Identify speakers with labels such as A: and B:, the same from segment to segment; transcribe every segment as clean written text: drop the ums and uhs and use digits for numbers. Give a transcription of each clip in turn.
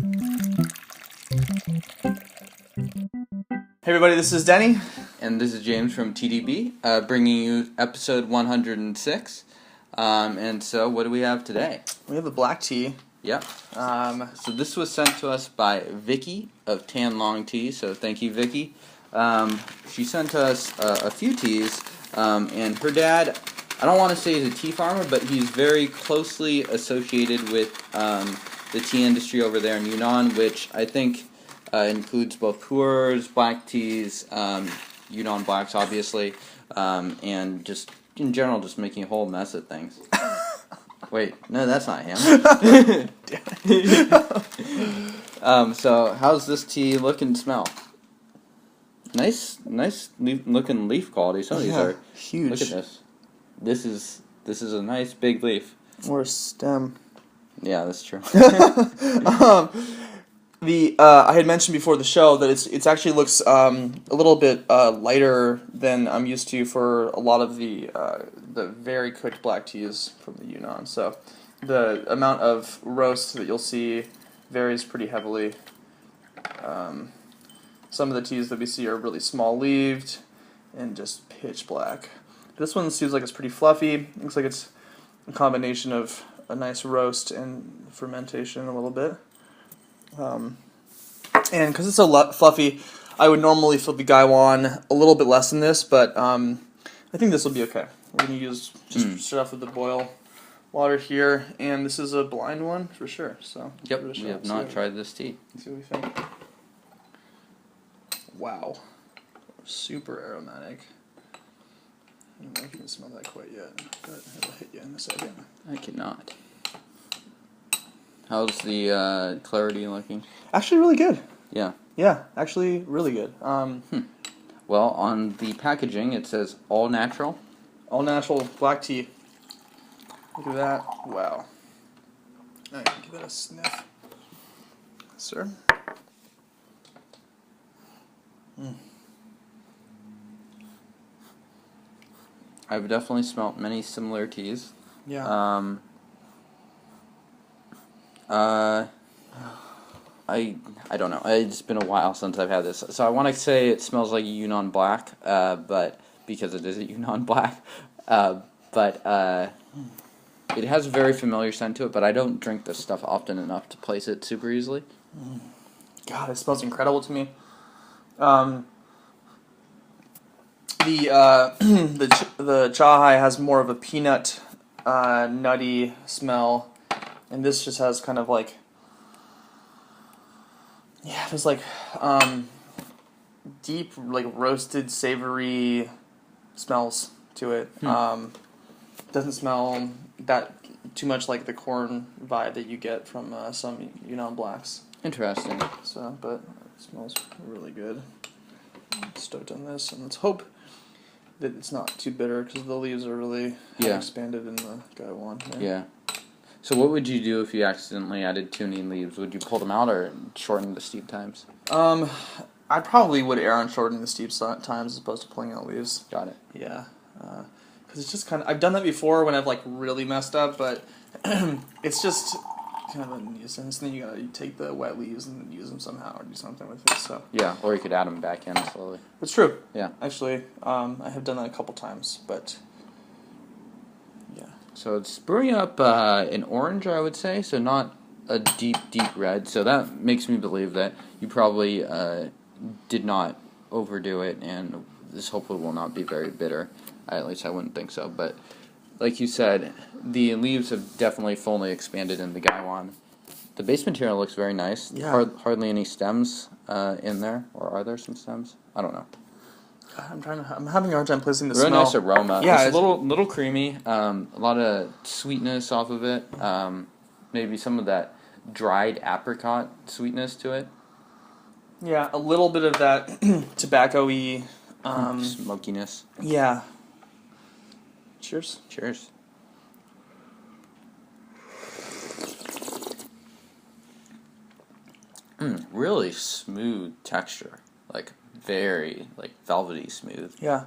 A: Hey everybody, this is Denny.
B: And this is James from TDB, bringing you episode 106. And so, what do we have today?
A: We have a black tea.
B: Yep. So this was sent to us by Vicky of Tan Long Tea, so thank you, Vicky. She sent us a few teas, and her dad, I don't want to say he's a tea farmer, but he's very closely associated with the tea industry over there in Yunnan, which I think includes both pu'erhs, black teas, Yunnan blacks, obviously, and just in general, just making a whole mess of things. Wait, no, that's not him. So how's this tea look and smell? Nice looking leaf quality. Some of these are
A: huge.
B: Look at this. This is a nice big leaf.
A: Or a stem.
B: Yeah, that's true.
A: I had mentioned before the show that it's actually looks a little bit lighter than I'm used to for a lot of the very cooked black teas from the Yunnan. So the amount of roast that you'll see varies pretty heavily. Some of the teas that we see are really small leaved and just pitch black. This one seems like it's pretty fluffy. Looks like it's a combination of a nice roast and fermentation a little bit. And because it's so fluffy, I would normally fill the gaiwan a little bit less than this, but I think this will be okay. We're going to use just start off with the boil water here, and this is a blind one for sure. So
B: Yep, we have not tried this tea.
A: Let's see what we think. Wow, super aromatic. I don't know if you can smell that quite yet, but it'll hit you in a second.
B: I cannot. How's the clarity looking?
A: Actually, really good.
B: Yeah.
A: Yeah, actually, really good.
B: Well, on the packaging, it says all natural.
A: All natural black tea. Look at that. Wow. All right, give that a sniff. Sir?
B: I've definitely smelt many similar teas.
A: Yeah.
B: I don't know. It's been a while since I've had this, so I want to say it smells like a Yunnan black, but because it is a Yunnan black, but it has a very familiar scent to it. But I don't drink this stuff often enough to place it super easily.
A: God, it smells incredible to me. The chahai has more of a peanut, nutty smell, and this just has kind of like, there's like deep, like roasted, savory smells to it. Doesn't smell that too much like the corn vibe that you get from some Yunnan blacks.
B: Interesting.
A: So, but it smells really good. Stoked on this, and let's hope that it's not too bitter because the leaves are really expanded in the gaiwan.
B: Yeah. So what would you do if you accidentally added too many leaves? Would you pull them out or shorten the steep times?
A: I probably would err on shortening the steep times as opposed to pulling out leaves.
B: Got it.
A: Yeah. Because it's just kind of... I've done that before when I've like really messed up, but it's just kind of a nuisance. And then you gotta take the wet leaves and use them somehow or do something with it. So
B: yeah, or you could add them back in slowly.
A: It's true.
B: Yeah.
A: Actually, I have done that a couple times, but...
B: So it's brewing up an orange, I would say, so not a deep red. So that makes me believe that you probably did not overdo it, and this hopefully will not be very bitter. At least I wouldn't think so. But like you said, the leaves have definitely fully expanded in the gaiwan. The base material looks very nice.
A: Yeah.
B: Hardly any stems in there, or are there some stems? I don't know.
A: I'm having a hard time placing the
B: really
A: smell.
B: Nice aroma.
A: Yeah,
B: it's a little creamy. A lot of sweetness off of it. Maybe some of that dried apricot sweetness to it.
A: Yeah, a little bit of that tobacco-y
B: smokiness.
A: Yeah. Cheers.
B: Cheers. Really smooth texture. Like very velvety smooth.
A: Yeah.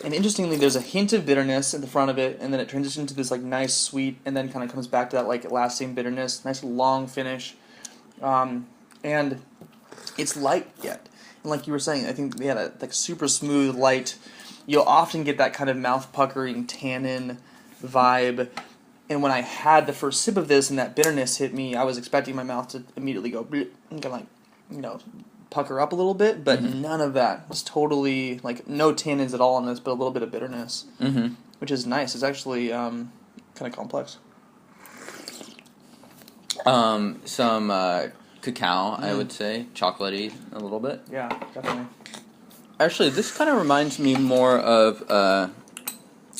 A: And interestingly, there's a hint of bitterness at the front of it, and then it transitions to this like nice sweet, and then kind of comes back to that like lasting bitterness. Nice long finish. And it's light yet. And like you were saying, I think they had a like super smooth, light. You'll often get that kind of mouth puckering tannin vibe. And when I had the first sip of this and that bitterness hit me, I was expecting my mouth to immediately go and kind of like, pucker up a little bit, but none of that. It was totally like no tannins at all in this, but a little bit of bitterness, which is nice. It's actually kind of complex.
B: Some cacao, I would say, chocolatey a little bit.
A: Yeah, definitely.
B: Actually, this kind of reminds me more of,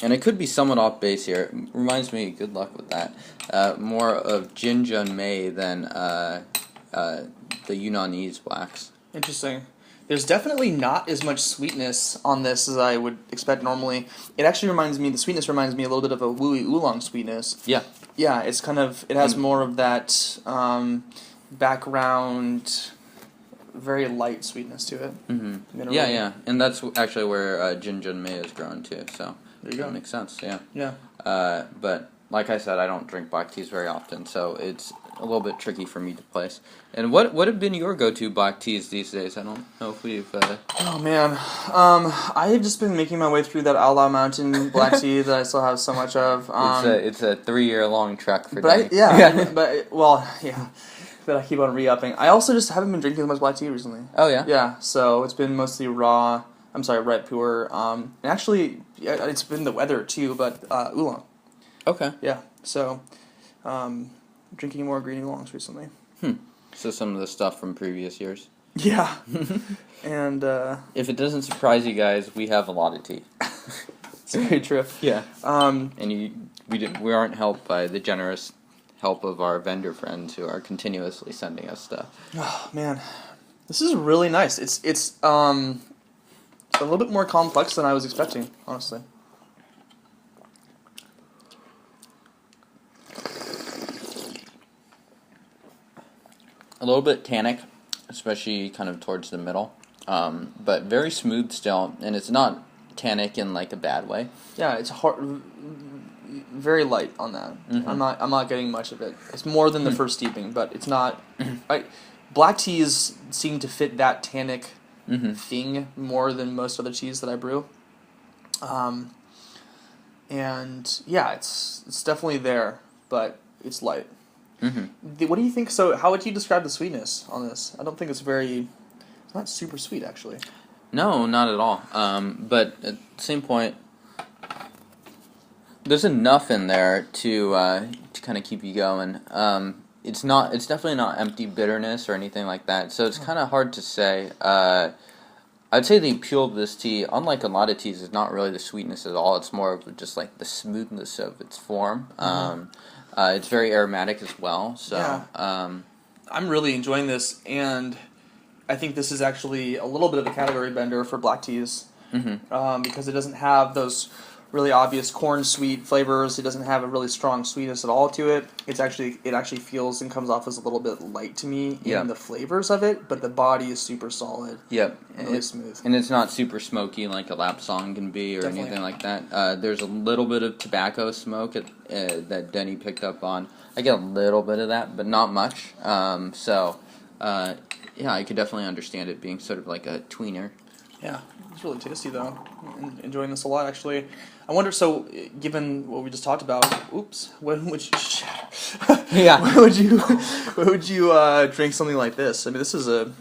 B: and it could be somewhat off base here. It reminds me, good luck with that, more of Jinjun Mei than the Yunnanese blacks.
A: Interesting. There's definitely not as much sweetness on this as I would expect normally. It actually the sweetness reminds me a little bit of a Wui Oolong sweetness.
B: Yeah.
A: Yeah, it's kind of, it has more of that background, very light sweetness to it.
B: Yeah, and that's actually where Jinjun Mei is grown too, so
A: there you go.
B: That makes sense, yeah.
A: Yeah.
B: But like I said, I don't drink black teas very often, so it's a little bit tricky for me to place. And what have been your go-to black teas these days? I don't know if we've...
A: Oh, man. I have just been making my way through that Allah Mountain black tea that I still have so much of.
B: It's a 3-year-long trek for Danny.
A: But I keep on re-upping. I also just haven't been drinking as much black tea recently.
B: Oh, yeah?
A: Yeah, so it's been mostly red pu'erh. And actually, it's been the weather, too, but oolong.
B: Okay.
A: Yeah, so drinking more green oolongs recently.
B: So some of the stuff from previous years.
A: Yeah. And
B: if it doesn't surprise you guys, we have a lot of tea.
A: It's very true.
B: Yeah. And we aren't helped by the generous help of our vendor friends who are continuously sending us stuff.
A: Oh man, this is really nice. It's a little bit more complex than I was expecting, honestly.
B: A little bit tannic, especially kind of towards the middle, but very smooth still, and it's not tannic in like a bad way.
A: Yeah, it's hard, very light on that. I'm not getting much of it. It's more than the first steeping, but it's not. Black teas seem to fit that tannic thing more than most other teas that I brew. And yeah, it's definitely there, but it's light. What do you think? So, how would you describe the sweetness on this? I don't think it's not super sweet, actually.
B: No, not at all. But at the same point, there's enough in there to kind of keep you going. It's definitely not empty bitterness or anything like that. So it's kind of hard to say. I'd say the appeal of this tea, unlike a lot of teas, is not really the sweetness at all. It's more of just like the smoothness of its form. It's very aromatic as well. So
A: yeah. I'm really enjoying this, and I think this is actually a little bit of a category bender for black teas because it doesn't have those really obvious corn sweet flavors. It doesn't have a really strong sweetness at all to it. It actually feels and comes off as a little bit light to me in the flavors of it, but the body is super solid.
B: Yep.
A: And it's smooth.
B: And it's not super smoky like a lap song can be or anything like that. There's a little bit of tobacco smoke that Denny picked up on. I get a little bit of that, but not much. Yeah, I could definitely understand it being sort of like a tweener.
A: Yeah, it's really tasty though. I'm enjoying this a lot, actually. I wonder, so given what we just talked about, when would you drink something like this? I mean, this is a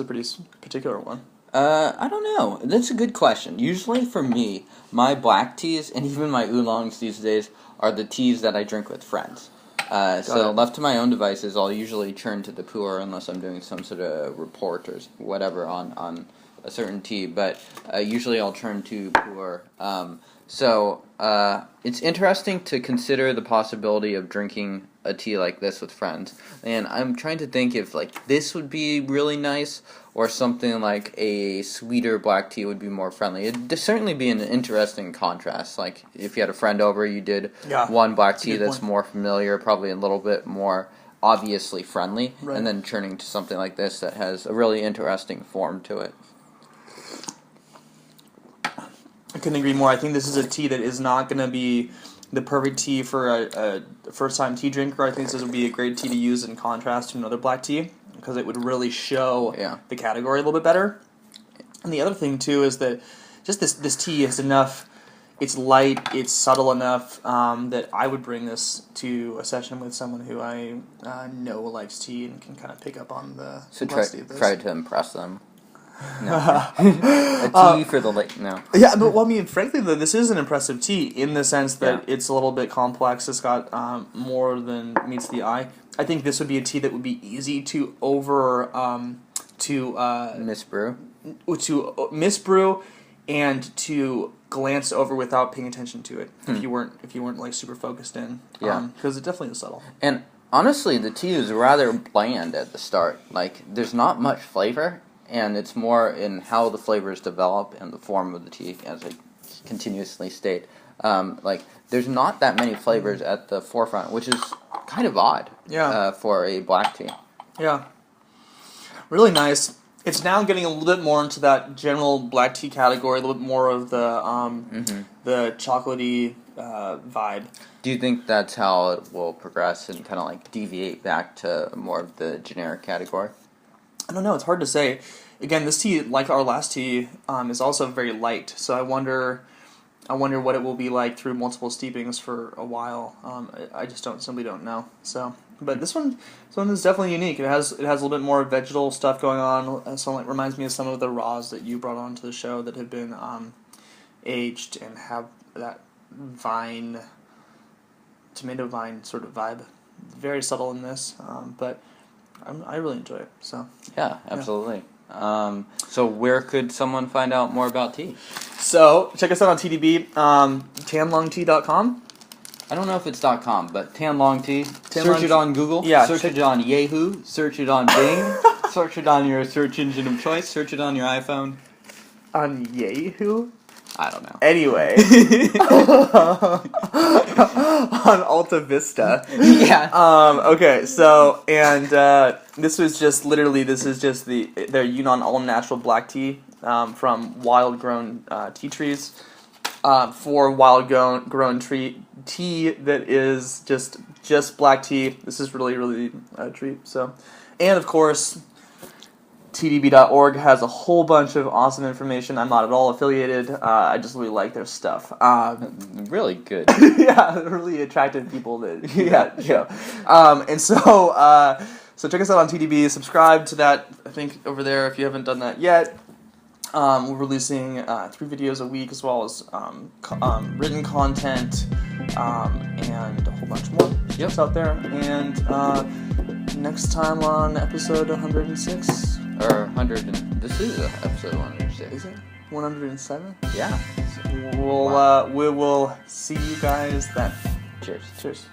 A: pretty particular one.
B: I don't know. That's a good question. Usually for me, my black teas and even my oolongs these days are the teas that I drink with friends. So left to my own devices, I'll usually turn to the pu'erh unless I'm doing some sort of report or whatever on a certain tea, but usually I'll turn to pu'erh. So it's interesting to consider the possibility of drinking a tea like this with friends, and I'm trying to think if like this would be really nice or something like a sweeter black tea would be more friendly. It'd certainly be an interesting contrast. Like if you had a friend over, you did one black tea that's more familiar, probably a little bit more obviously friendly, and then turning to something like this that has a really interesting form to it.
A: I couldn't agree more. I think this is a tea that is not going to be the perfect tea for a first-time tea drinker. I think this would be a great tea to use in contrast to another black tea because it would really show the category a little bit better. And the other thing too is that just this tea is enough. It's light. It's subtle enough that I would bring this to a session with someone who I know likes tea and can kind of pick up on the complexity of this.
B: Try to impress them. No. A tea for the late. No.
A: Yeah, but well, I mean, frankly, though, this is an impressive tea in the sense that it's a little bit complex. It's got more than meets the eye. I think this would be a tea that would be easy to misbrew and to glance over without paying attention to it if you weren't like super focused in. Because it definitely is subtle.
B: And honestly, the tea is rather bland at the start. Like, there's not much flavor, and it's more in how the flavors develop and the form of the tea, as I continuously state. Like, there's not that many flavors at the forefront, which is kind of odd for a black tea.
A: Yeah. Really nice. It's now getting a little bit more into that general black tea category, a little bit more of the chocolatey vibe.
B: Do you think that's how it will progress and kind of like deviate back to more of the generic category?
A: I don't know. It's hard to say. Again, this tea, like our last tea, is also very light. So I wonder what it will be like through multiple steepings for a while. I just simply don't know. So, but this one is definitely unique. It has a little bit more vegetal stuff going on. So it reminds me of some of the raws that you brought onto the show that have been aged and have that tomato vine sort of vibe. Very subtle in this, but I really enjoy it. So
B: yeah, absolutely. So where could someone find out more about tea?
A: So check us out on TDB, tanlongtea.com.
B: I don't know if it's .com, but Tanlong Search it on Google.
A: Yeah,
B: search it on Yahoo. Search it on Bing. Search it on your search engine of choice. Search it on your iPhone.
A: On Yahoo?
B: I don't know.
A: Anyway. On Alta Vista.
B: Yeah.
A: Okay, so, and this is just their Yunnan all-natural black tea from wild-grown tea trees. For wild-grown tea that is just black tea. This is really, really a treat. So, and of course, tdb.org has a whole bunch of awesome information. I'm not at all affiliated. I just really like their stuff.
B: Really good.
A: Yeah, really attractive people that do that show. And so check us out on TDB. Subscribe to that, I think, over there if you haven't done that yet. We're releasing 3 videos a week as well as written content and a whole bunch more. Check us out there. And next time on episode 106.
B: Or 100. This is episode 106.
A: Is it? 107?
B: Yeah.
A: So we will see you guys then.
B: Cheers.
A: Cheers.